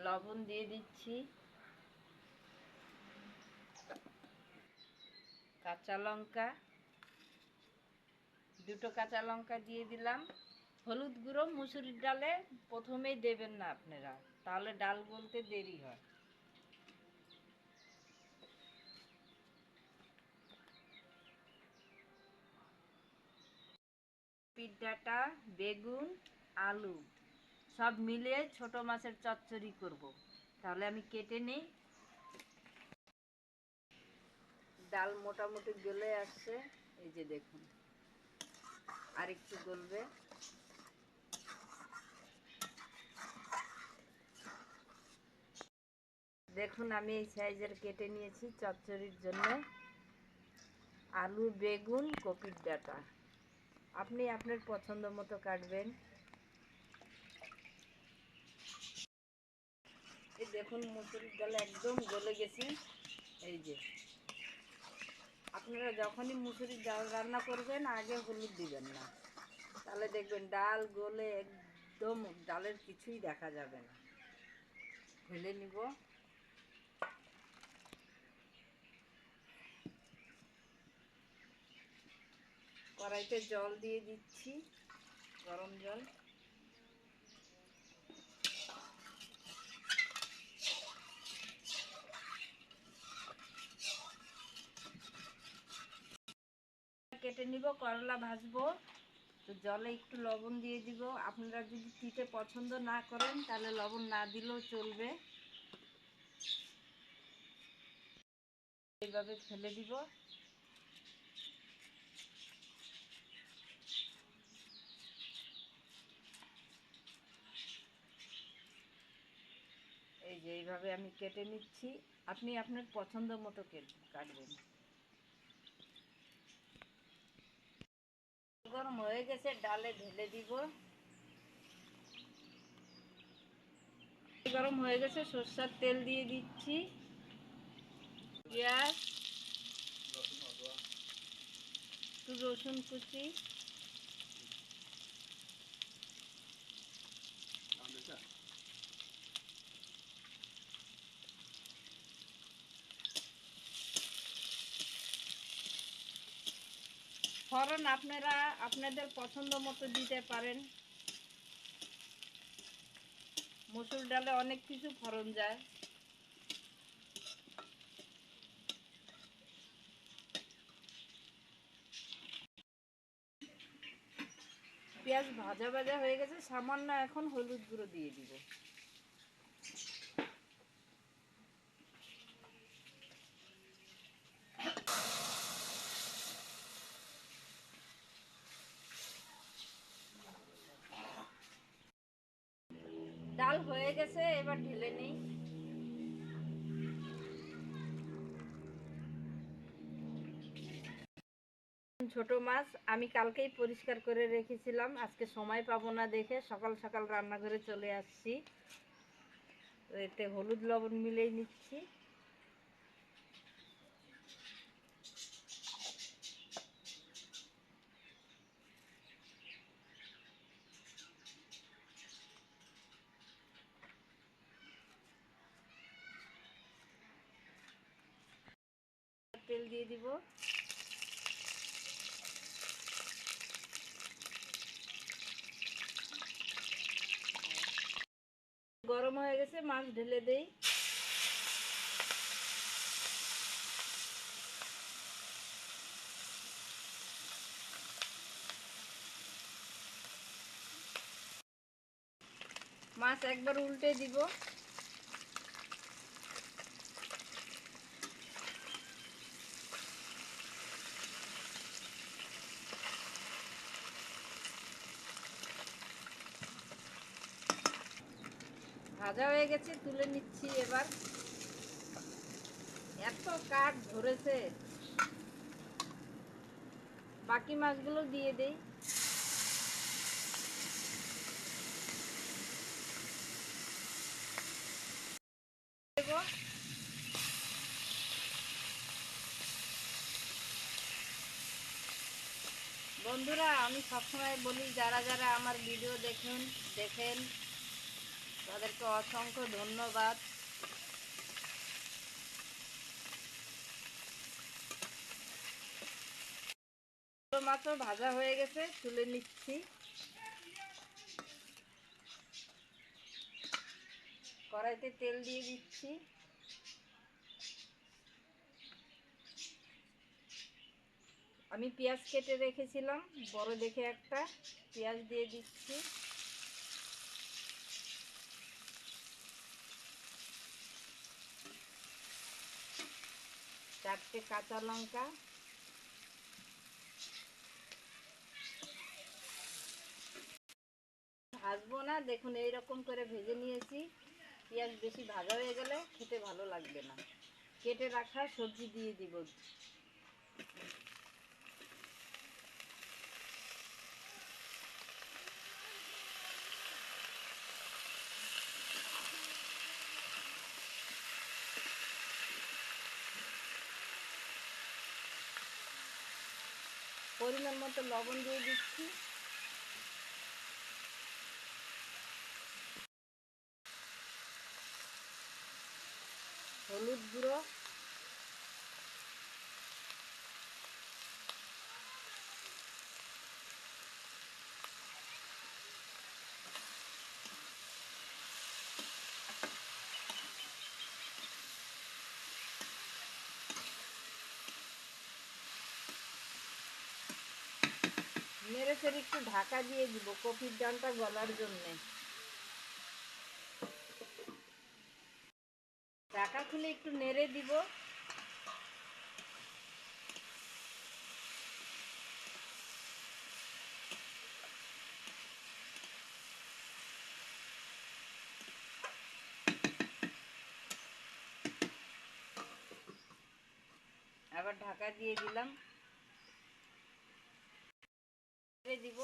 লবণ দিয়ে দিচ্ছি, কাঁচা লঙ্কা, দুটো কাঁচা লঙ্কা দিয়ে দিলাম। হলুদ গুঁড়ো মুসুরির ডালে প্রথমেই দেবেন না আপনারা, তাহলে ডাল গলতে দেরি হয়। কপির ডাঁটা, বেগুন, আলু সব মিলিয়ে ছোট মাছের চচ্চড়ি করব। তাহলে আমি কেটে নিই। ডাল মোটামুটি গলে আসছে, এই যে দেখুন, আর একটু গলবে। দেখুন আমি এই সাইজের কেটে নিয়েছি চচ্চড়ির জন্য। আলু, বেগুন, কপির ডাঁটা আপনি আপনার পছন্দ মতো কাটবেন। এই দেখুন মুসুরির ডাল একদম গলে গেছে। এই যে আপনারা যখনই মুসুরির ডাল রান্না করবেন আগে হলুদ দিবেন না, তাহলে দেখবেন ডাল গলে একদম ডালের কিছুই দেখা যাবে না। ঢেলে নিব। কড়াইতে জল দিয়ে দিচ্ছি, গরম জল। কেটে নিব, করলা ভাজবো, তো জলে একটু লবণ দিয়ে দিব। আপনারা যদি তিতে পছন্দ না করেন তাহলে লবণ না দিলেও চলবে। এইভাবে ফেলে দিব। এই যে এইভাবে আমি কেটে নিচ্ছি, আপনি আপনার পছন্দ মতো কাটবেন। গরম হয়ে গেছে, ডালে ঢেলে দিব। গরম হয়ে গেছে, সরষের তেল দিয়ে দিচ্ছি, পেঁয়াজ, একটু রসুন কুচি, ফোড়ন আপনারা আপনাদের পছন্দ মতো দিতে পারেন। মসুর ডালে অনেক কিছু ফোড়ন যায়। পেঁয়াজ ভাজা ভাজা হয়ে গেছে, সামান্য এখন হলুদ গুঁড়ো দিয়ে দিব। ডাল হয়ে গেছে, এবার ঢেলে নেই। ছোট মাছ আমি কালকেই পরিষ্কার করে রেখেছিলাম, আজকে সময় পাবো না দেখে সকাল সকাল রান্নাঘরে চলে আসছি। এতে হলুদ লবণ মিলিয়ে নিচ্ছি। তেল দিয়ে দিব। গরম হয়ে গেছে, মাছ ঢেলে দেই। মাছ একবার উল্টে দিব। ভাজা হয়ে গেছে, তুলে নিচ্ছি। এবার এত কাঠ ধরেছে, বাকি মাছগুলো দিয়ে দেই। বন্ধুরা আমি সবসময় বলি, যারা যারা আমার ভিডিও দেখেন তাদেরকে অসংখ্য ধন্যবাদ। মাত্র ভাজা হয়ে গেছে, তুলে নিচ্ছি। কড়াইতে তেল দিয়ে দিচ্ছি। আমি পেঁয়াজ কেটে রেখেছিলাম, বড় দেখে একটা পেঁয়াজ দিয়ে দিচ্ছি। চারটে কাঁচা লঙ্কা, ভাজবো না, দেখুন এইরকম করে ভেজে নিয়েছি। পেঁয়াজ বেশি ভাজা হয়ে গেলে খেতে ভালো লাগবে না। কেটে রাখা সবজি দিয়ে দিব। পরিমাণ মতো লবণ দিয়ে দিচ্ছি। হলুদ গুঁড়ো, নেড়ে চেড়ে একটু ঢাকা দিয়ে দিব কপির ডালটা গলার জন্যে। ঢাকা খুলে একটু নেড়ে দিব। আবার ঢাকা দিয়ে দিলাম, নেড়ে দিব।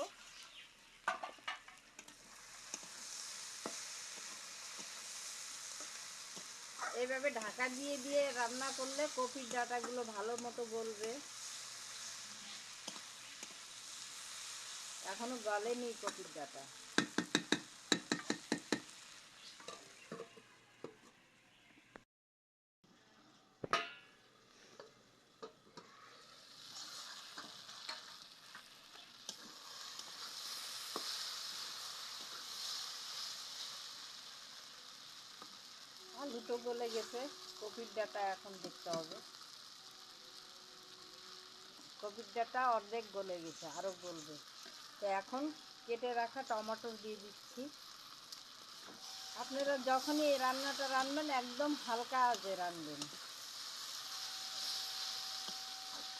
এইভাবে ঢাকা দিয়ে দিয়ে রান্না করলে কপির ডাঁটাগুলো ভালো মতো গলবে। এখনো গলেনি কপির ডাঁটা। আলুটো গলে গেছে, কপির ডাঁটা এখন দেখতে হবে। কপির ডাঁটা অর্ধেক গলে গেছে, আরও গলবে। তো এখন কেটে রাখা টমেটো দিয়ে দিচ্ছি। আপনারা যখনই এই রান্নাটা রান্নাবেন একদম হালকা আঁচে রান্নবেন।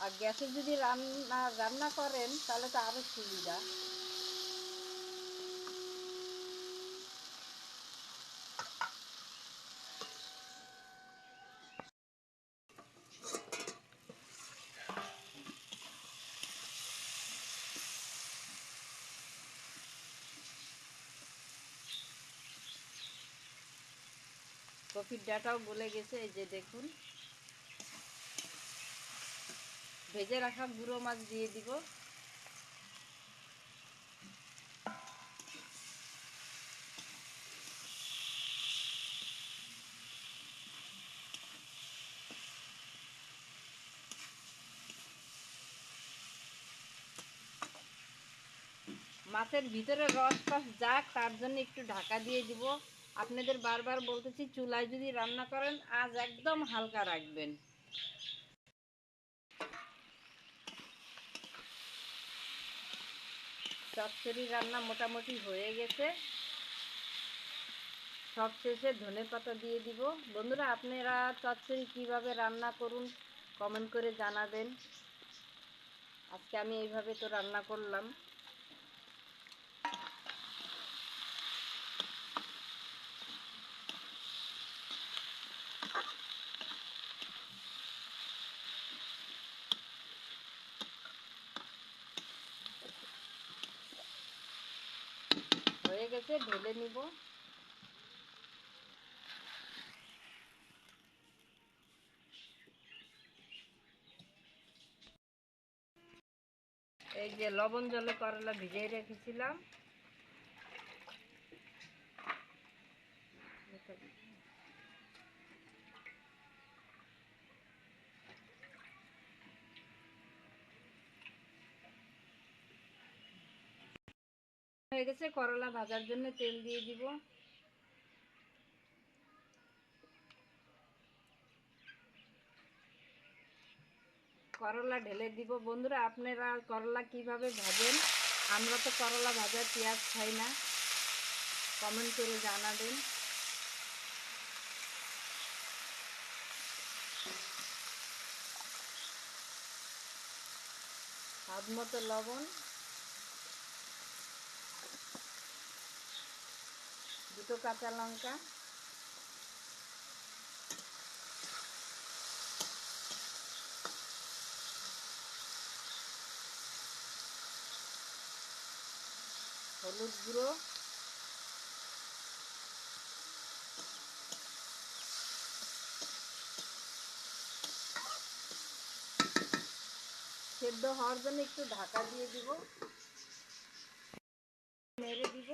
আর গ্যাসে যদি রান্না করেন তাহলে তো আরও সুবিধা। কপির ডাঁটাও গলে গেছে, এই যে দেখুন। ভেজে রাখা গুঁড়ো মাছ দিয়ে দিব। মাছের ভিতরে রস টস যাক, তার জন্য একটু ঢাকা দিয়ে দিব। আপনাদের বারবার বলতেছি, চুলায় যদি রান্না করেন আজ একদম হালকা রাখবেন। চচ্চড়ি রান্না মোটামুটি হয়ে গেছে। সব শেষে ধনেপাতা দিয়ে দিব। বন্ধুরা, আপনারা চচ্চড়ি কিভাবে রান্না করুন কমেন্ট করে জানাবেন। আজকে আমি এইভাবে তো রান্না করলাম। হয়ে গেছে, ঢেলে নিব। এই যে লবণ জলে করলা ভিজিয়ে রেখেছিলাম, হয়ে গেছে, করলা ভাজার জন্য তেল দিয়ে দিব। করলা ঢেলে দিব। বন্ধুরা, আপনারা করলা কিভাবে ভাজেন? আমরা তো করলা ভাজা পেঁয়াজ খাই না, কমেন্ট করে জানাবেন। স্বাদ মতো লবণ, দুটো কাঁচা লঙ্কা, হলুদ গুঁড়ো, সেদ্ধ হওয়ার জন্য একটু ঢাকা দিয়ে দিব, নেড়ে দিব।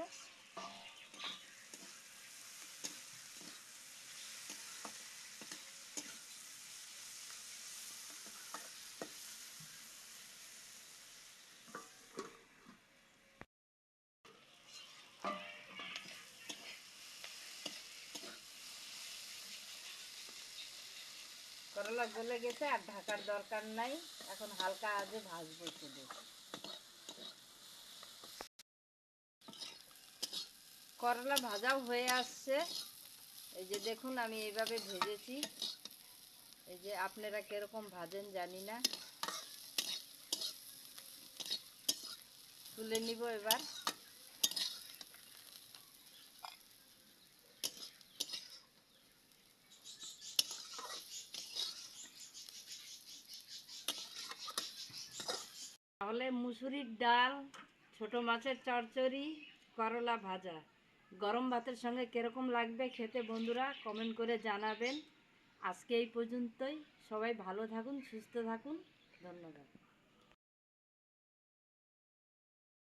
করলা গলে গেছে, আর ঢাকার দরকার নাই। এখন হালকা আজে ভাজবো শুধু। করলা ভাজাও হয়ে আসছে। এই যে দেখুন, আমি এইভাবে ভেজেছি। এই যে আপনারা কিরকম ভাজেন জানি না। তুলে নিব এবার। তাহলে মুসুরির ডাল, ছোট মাছের চচ্চড়ি, করলা ভাজা গরম ভাতের সঙ্গে কিরকম লাগবে খেতে বন্ধুরা কমেন্ট করে জানাবেন। আজকে এই পর্যন্তই। সবাই ভালো থাকুন, সুস্থ থাকুন। ধন্যবাদ।